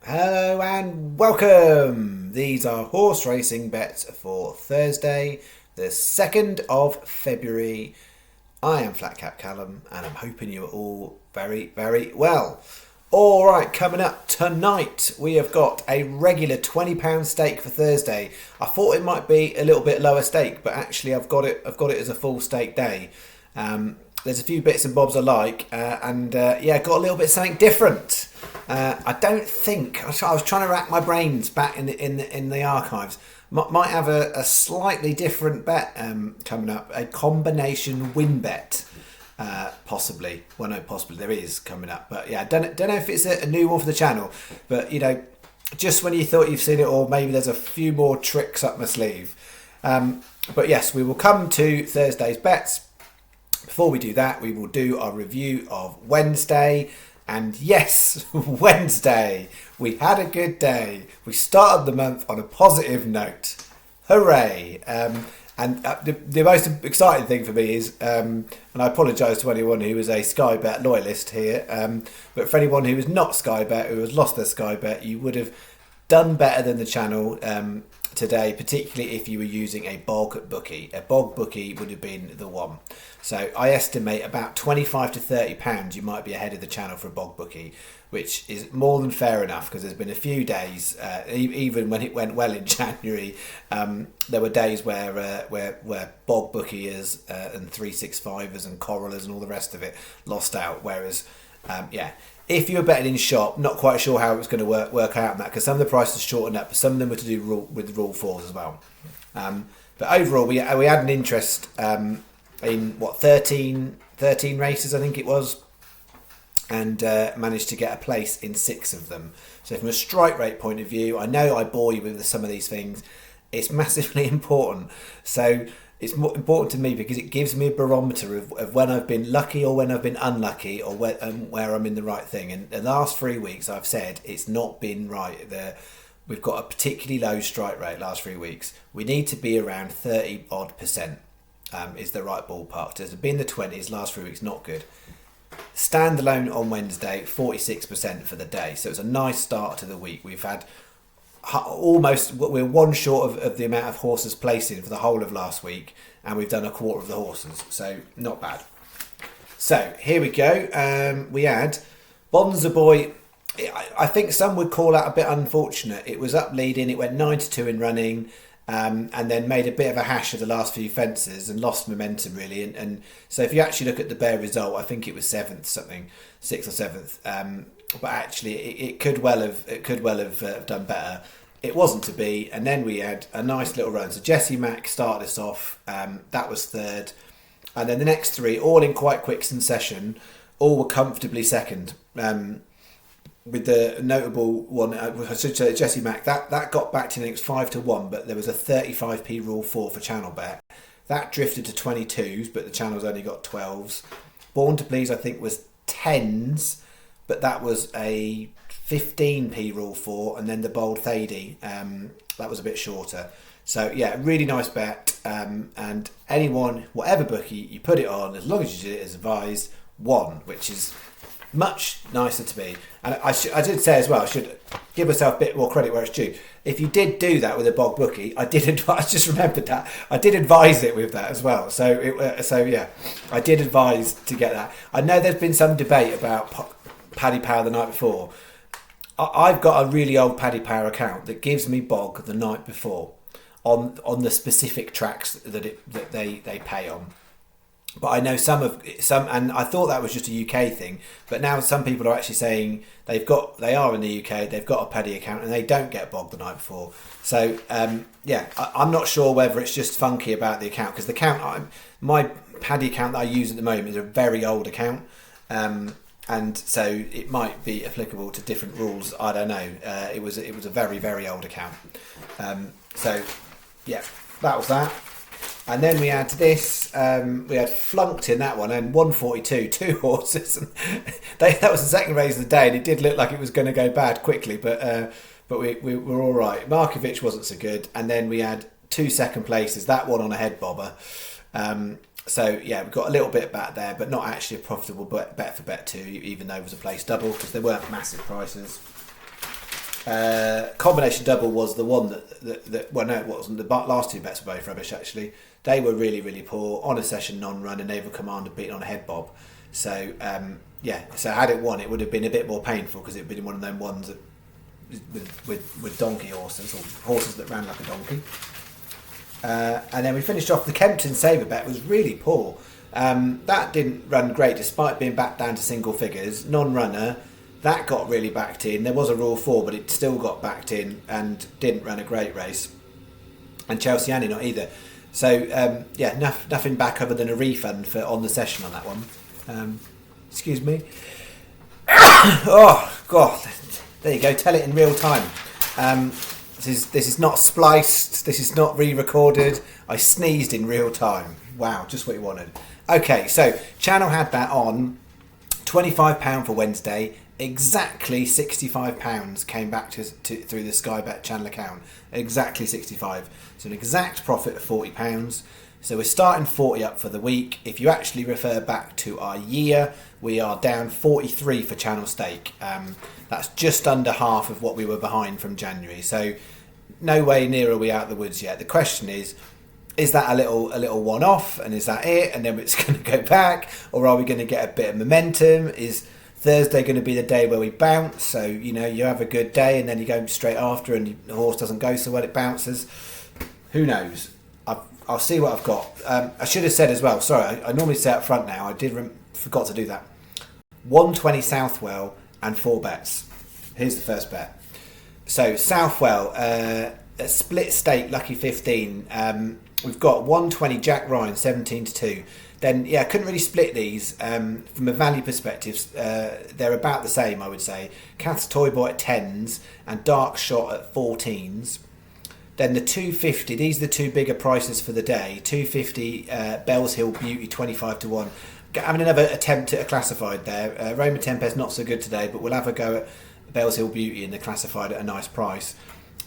Hello and welcome! These are horse racing bets for Thursday, the 2nd of February. I am Flat Cap Callum and I'm hoping you're all very, very well. Alright, coming up tonight we have got a regular £20 stake for Thursday. I thought it might be a little bit lower stake, but actually I've got it as a full stake day. There's a few bits and bobs I like, got a little bit of something different. I don't think I was trying to rack my brains back in the archives. Might have a slightly different bet coming up, a combination win bet, possibly. Well, no, possibly there is coming up, but yeah, don't know if it's a new one for the channel. But just when you thought you've seen it all, maybe there's a few more tricks up my sleeve. But yes, we will come to Thursday's bets. Before we do that, we will do our review of Wednesday. And yes, Wednesday, we had a good day. We started the month on a positive note. Hooray! The most exciting thing for me is, and I apologise to anyone who is a Sky Bet loyalist here, but for anyone who is not Sky Bet, who has lost their Sky Bet, you would have done better than the channel today, particularly if you were using a bog bookie. A bog bookie would have been the one. So I estimate about £25 to £30 you might be ahead of the channel for a bog bookie, which is more than fair enough because there's been a few days, even when it went well in January, there were days where bog bookiers and 365ers and corralers and all the rest of it lost out. Whereas, if you were betting in shop, not quite sure how it was going to work out in that because some of the prices shortened up, but some of them were to do with rule 4s as well. But overall, we had an interest in 13 races, I think it was, and managed to get a place in 6 of them. So from a strike rate point of view, I know I bore you with some of these things. It's massively important. So it's more important to me because it gives me a barometer of when I've been lucky or when I've been unlucky or where I'm in the right thing. And the last 3 weeks I've said it's not been right. We've got a particularly low strike rate last 3 weeks. We need to be around 30 odd percent. Is the right ballpark. To be in the 20s last 3 weeks, not good. Standalone on Wednesday, 46% for the day. So it's a nice start to the week. We've had we're one short of the amount of horses placing for the whole of last week, and we've done a quarter of the horses. So not bad. So here we go. We had Bonza Boy. I think some would call that a bit unfortunate. It was up leading. It went 9-2 in running. And then made a bit of a hash of the last few fences and lost momentum really. And so if you actually look at the bare result, I think it was 6th or 7th. But actually, it could well have done better. It wasn't to be. And then we had a nice little run. So Jesse Mack started us off. That was 3rd, and then the next 3, all in quite quick succession, all were comfortably 2nd. With the notable one, I should say Jesse Mack, that got back to, I think it was 5-1, but there was a 35p rule 4 for channel bet. That drifted to 22s, but the channel's only got 12s. Born to Please, I think, was 10s, but that was a 15p rule 4, and then the Bold Thady, that was a bit shorter. So yeah, really nice bet, and anyone, whatever bookie you put it on, as long as you did it as advised, won, which is much nicer to me. And I did say as well, I should give myself a bit more credit where it's due. If you did do that with a bog bookie, I just remembered that I did advise it with that as well. So yeah, I did advise to get that. I know there's been some debate about Paddy Power the night before. I've got a really old Paddy Power account that gives me bog the night before on the specific tracks that they pay on. But I know some, and I thought that was just a UK thing. But now some people are actually saying they are in the UK, they've got a Paddy account, and they don't get bogged the night before. So I'm not sure whether it's just funky about the account because my Paddy account that I use at the moment is a very old account, and so it might be applicable to different rules. I don't know. It was a very, very old account. So yeah, that was that. And then we had this, we had flunked in that one, and 142, 2 horses. And that was the second race of the day, and it did look like it was going to go bad quickly, but we were all right. Markovic wasn't so good, and then we had 2 second places, that one on a head bobber. So yeah, we got a little bit back there, but not actually a profitable bet for bet 2, even though it was a place double, because there weren't massive prices. Combination double was the one that well, no, it wasn't. The last two bets were both rubbish, actually. They were really, really poor. On a session, non-run, and Naval Commander beaten on a head bob. So, so had it won, it would have been a bit more painful because it would have been one of them ones that, with donkey horses, or horses that ran like a donkey. And then we finished off the Kempton Sabre bet was really poor. That didn't run great despite being backed down to single figures. Non-runner, that got really backed in. There was a Rule 4, but it still got backed in and didn't run a great race. And Chelsea Yankee not either. So, nothing back other than a refund for on the session on that one. Excuse me. Oh, God. There you go. Tell it in real time. This is not spliced. This is not re-recorded. I sneezed in real time. Wow, just what you wanted. Okay, so channel had that on £25 for Wednesday. Exactly £65 came back to through the Sky Bet channel account. Exactly 65. So an exact profit of £40. So we're starting 40 up for the week. If you actually refer back to our year, we are down 43 for channel stake. That's just under half of what we were behind from January. So no way near are we out of the woods yet. The question is that a little one-off, and is that it? And then it's going to go back, or are we going to get a bit of momentum? Is Thursday going to be the day where we bounce? So, you have a good day and then you go straight after and the horse doesn't go so well, it bounces. Who knows? I'll see what I've got. I should have said as well, sorry, I normally say up front now, I forgot to do that. 120 Southwell and 4 bets. Here's the first bet. So Southwell, a split stake, lucky 15. We've got 120 Jack Ryan, 17-2. Then, I couldn't really split these. From a value perspective, they're about the same, I would say. Cath's Toy Boy at 10s and Dark Shot at 14s. Then the 250, these are the two bigger prices for the day. 250 Bells Hill Beauty, 25-1. Having another attempt at a classified there. Roma Tempest not so good today, but we'll have a go at Bells Hill Beauty in the classified at a nice price.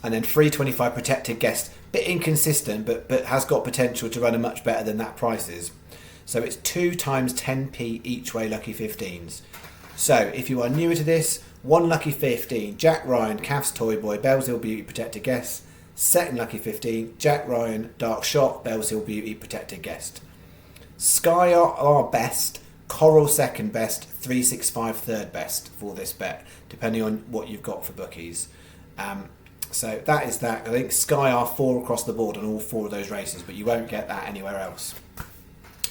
And then 325 Protected Guest, bit inconsistent, but has got potential to run a much better than that price is. So it's 2 times 10p each way lucky 15s. So if you are newer to this, 1 lucky 15, Jack Ryan, Cath's Toy Boy, Bells Hill Beauty, Protected Guest. Second lucky 15, Jack Ryan, Dark Shot, Bells Hill Beauty, Protected Guest. Sky are best, Coral second best, 365 third best for this bet, depending on what you've got for bookies. So that is that. I think Sky are 4 across the board on all 4 of those races, but you won't get that anywhere else.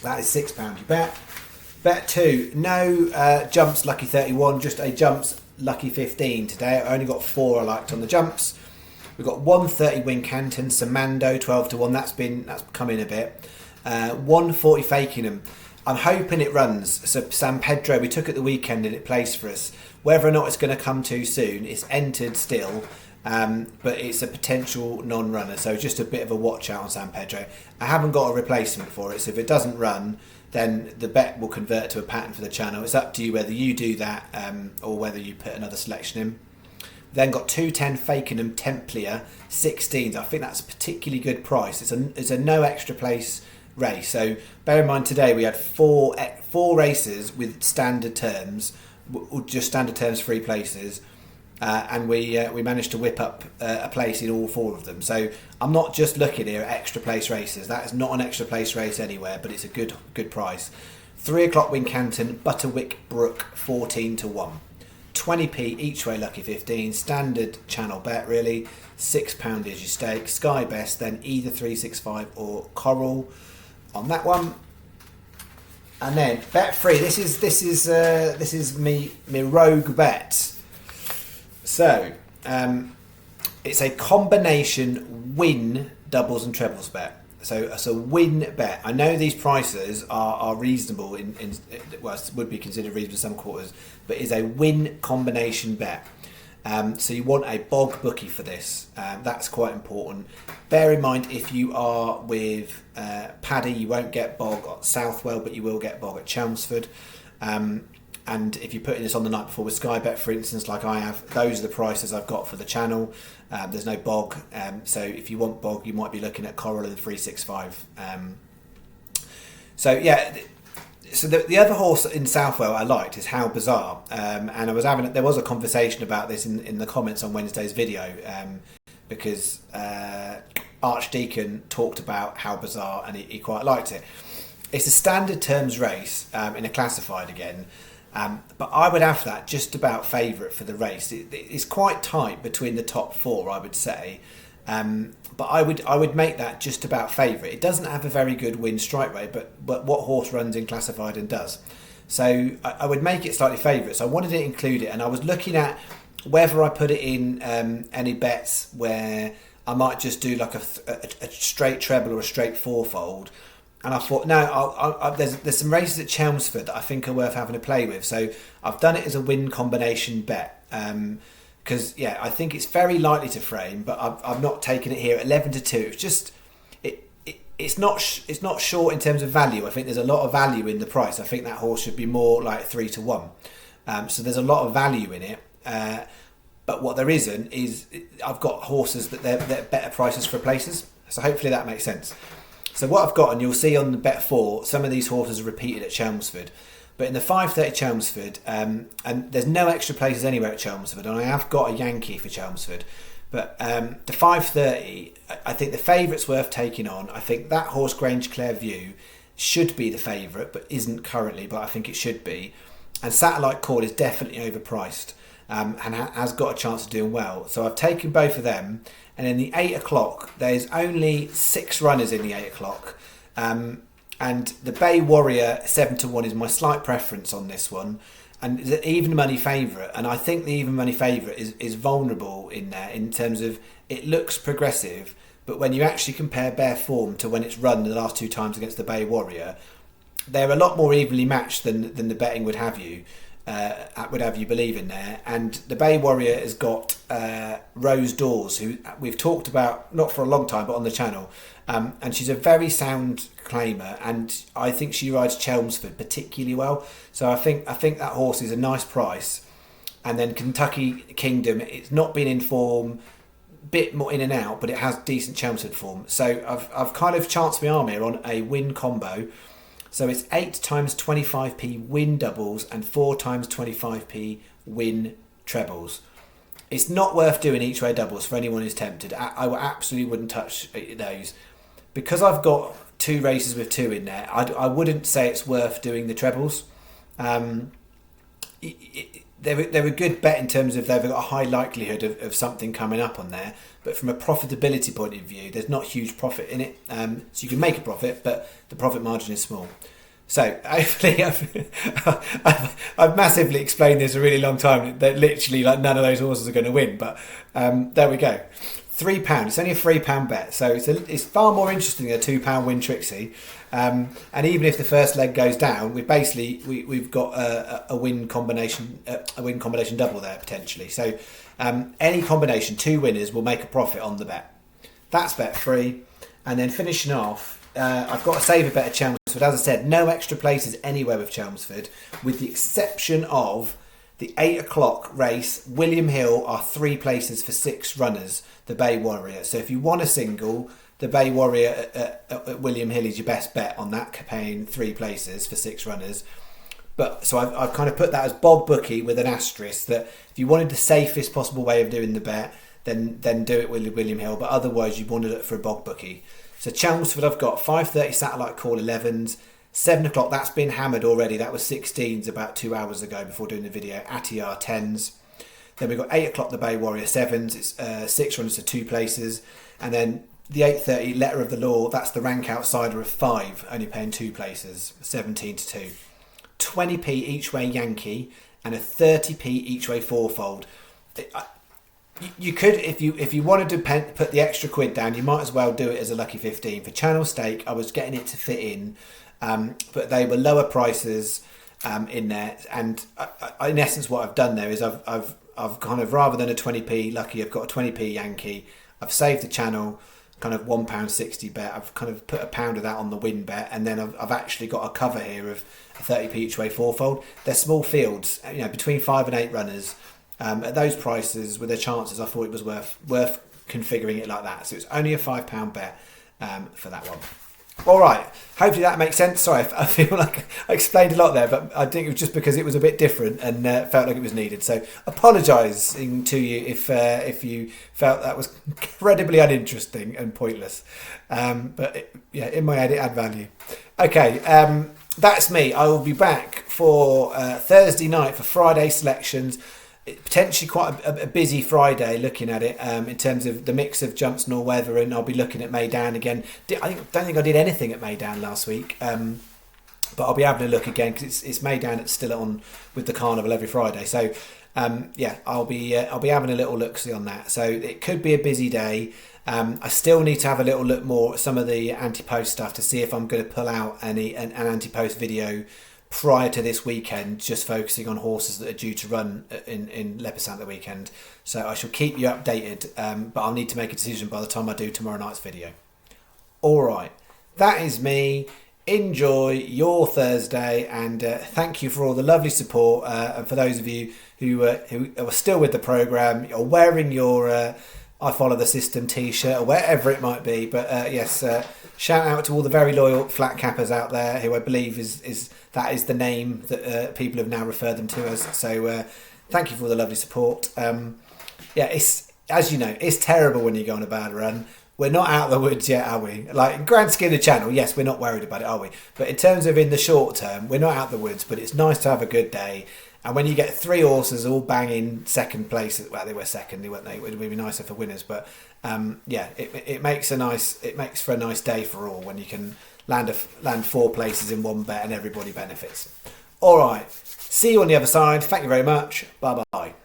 That is £6 you bet. Bet 2, no jumps lucky 31, just a jumps lucky 15 today. I only got 4 I liked on the jumps. We've got 130 Wincanton, Samando 12-1. That's come in a bit. 140 Fakenham. I'm hoping it runs. So San Pedro, we took it the weekend and it plays for us. Whether or not it's going to come too soon, it's entered still. But it's a potential non-runner, so just a bit of a watch out on San Pedro. I haven't got a replacement for it, so if it doesn't run, then the bet will convert to a pattern for the channel. It's up to you whether you do that or whether you put another selection in. Then got 210 Fakenham Templar 16s. I think that's a particularly good price. It's a no extra place race. So bear in mind today we had four races with standard terms, just standard terms 3 places. And we managed to whip up a place in all 4 of them. So I'm not just looking here at extra place races. That is not an extra place race anywhere, but it's a good price. 3 o'clock Wincanton, Butterwick Brook, 14-1. 20p each way lucky 15. Standard channel bet really. £6 is your stake. Sky best, then either 365 or Coral on that one. And then bet 3. This is me rogue bet. So, it's a combination win doubles and trebles bet. So it's a win bet. I know these prices are reasonable well, would be considered reasonable in some quarters, but it's a win combination bet. So you want a bog bookie for this. That's quite important. Bear in mind, if you are with Paddy, you won't get bog at Southwell, but you will get bog at Chelmsford. And if you're putting this on the night before with Sky Bet, for instance, like I have, those are the prices I've got for the channel. There's no bog, so if you want bog, you might be looking at Coral and 365. So yeah, So the other horse in Southwell I liked is How Bizarre, and there was a conversation about this in the comments on Wednesday's video, because Archdeacon talked about How Bizarre and he quite liked it. It's a standard terms race in a classified again, but I would have that just about favourite for the race. It's quite tight between the top four, I would say. But I would make that just about favourite. It doesn't have a very good win strike rate, but what horse runs in classified and does. So I would make it slightly favourite. So I wanted to include it, and I was looking at whether I put it in any bets where I might just do like a straight treble or a straight fourfold. And I thought, no, there's some races at Chelmsford that I think are worth having a play with. So I've done it as a win combination bet. Because I think it's very likely to frame, but I've not taken it here at 11-2. It's just it's not short in terms of value. I think there's a lot of value in the price. I think that horse should be more like 3-1. So there's a lot of value in it. But what there isn't is I've got horses that they're better prices for places. So hopefully that makes sense. So what I've got, and you'll see on the bet 4, some of these horses are repeated at Chelmsford. But in the 5:30 Chelmsford, and there's no extra places anywhere at Chelmsford, and I have got a Yankee for Chelmsford. But the 5:30, I think the favourite's worth taking on. I think that horse, Grange Clare View, should be the favourite, but isn't currently, but I think it should be. And Satellite Call is definitely overpriced, and has got a chance of doing well. So I've taken both of them, and in the 8 o'clock, there's only 6 runners in the 8 o'clock. And the Bay Warrior 7-1 is my slight preference on this one, and it's an even money favourite. And I think the even money favourite is vulnerable in there in terms of it looks progressive, but when you actually compare bare form to when it's run the last 2 times against the Bay Warrior, they're a lot more evenly matched than the betting would have you believe in there. And the Bay Warrior has got Rose Dawes, who we've talked about not for a long time, but on the channel. And she's a very sound claimer, and I think she rides Chelmsford particularly well. So I think that horse is a nice price. And then Kentucky Kingdom, it's not been in form, bit more in and out, but it has decent Chelmsford form. So I've kind of chanced my arm here on a win combo. So it's 8 times 25p win doubles and 4 times 25p win trebles. It's not worth doing each way doubles for anyone who's tempted. I absolutely wouldn't touch those. Because I've got 2 races with 2 in there, I wouldn't say it's worth doing the trebles. They're a good bet in terms of they've got a high likelihood of something coming up on there. But from a profitability point of view, there's not huge profit in it. So you can make a profit, but the profit margin is small. So hopefully I've massively explained this a really long time. That literally like none of those horses are going to win. But there we go. £3. It's only a £3 bet, so it's far more interesting than a £2 win Trixie. And even if the first leg goes down, we've got a win combination double there potentially. So any combination, 2 winners will make a profit on the bet. That's bet 3, and then finishing off, I've got a saver bet at Chelmsford. As I said, no extra places anywhere with Chelmsford, with the exception of the 8 o'clock race. William Hill are 3 places for 6 runners, the Bay Warrior. So if you want a single, the Bay Warrior at William Hill is your best bet on that, paying 3 places for 6 runners. But so I've kind of put that as Bob Bookie with an asterisk, that if you wanted the safest possible way of doing the bet, then do it with William Hill. But otherwise, you wanted it for a Bob Bookie. So Chelmsford, I've got 5:30 Satellite Call 11s. 7 o'clock, that's been hammered already. That was 16s about 2 hours ago before doing the video. Atiyar 10s. Then we've got 8 o'clock, the Bay Warrior 7s. It's 6 runners to 2 places. And then the 8:30 Letter of the Law, that's the rank outsider of 5, only paying 2 places, 17-2. 20p each way Yankee and a 30p each way fourfold. You could, if you wanted to put the extra quid down, you might as well do it as a lucky 15. For Channel Stake, I was getting it to fit in, but they were lower prices in there. And in essence, what I've done there is I've kind of, rather than a 20p lucky, I've got a 20p Yankee. I've saved the channel, kind of £1.60 bet. I've kind of put £1 of that on the win bet, and then I've actually got a cover here of a 30p each way fourfold. They're small fields, between 5 and 8 runners. At those prices, with their chances, I thought it was worth configuring it like that. So it's only a £5 bet for that one. All right. Hopefully that makes sense. Sorry, I feel like I explained a lot there, but I think it was just because it was a bit different and felt like it was needed. So, apologising to you if you felt that was incredibly uninteresting and pointless. Yeah, in my head it had value. Okay, that's me. I will be back for Thursday night for Friday selections. Potentially quite a busy Friday looking at it in terms of the mix of jumps and all weather, and I'll be looking at Maydown again. Don't think I did anything at Maydown last week, but I'll be having a look again because it's Maydown that's still on with the carnival every Friday. So yeah, I'll be having a little look see on that. So it could be a busy day. I still need to have a little look more at some of the anti-post stuff to see if I'm going to pull out an anti-post video prior to this weekend, just focusing on horses that are due to run in Leopardstown the weekend. So I shall keep you updated, but I'll need to make a decision by the time I do tomorrow night's video. All right, that is me. Enjoy your Thursday, and thank you for all the lovely support. And for those of you who are still with the programme, you're wearing your I Follow the System t-shirt or wherever it might be. But yes, shout out to all the very loyal flat cappers out there, who I believe is the name that people have now referred them to as. So thank you for all the lovely support. Yeah, it's, as you know, it's terrible when you go on a bad run. We're not out of the woods yet, are we? Like, in grand scheme of the channel, yes, we're not worried about it, are we? But in terms of in the short term, we're not out of the woods, but it's nice to have a good day. And when you get three horses all banging second place, well, they were second, weren't they? It would be nicer for winners, but yeah, it makes for a nice day for all when you can land four places in one bet and everybody benefits. All right, see you on the other side. Thank you very much. Bye bye.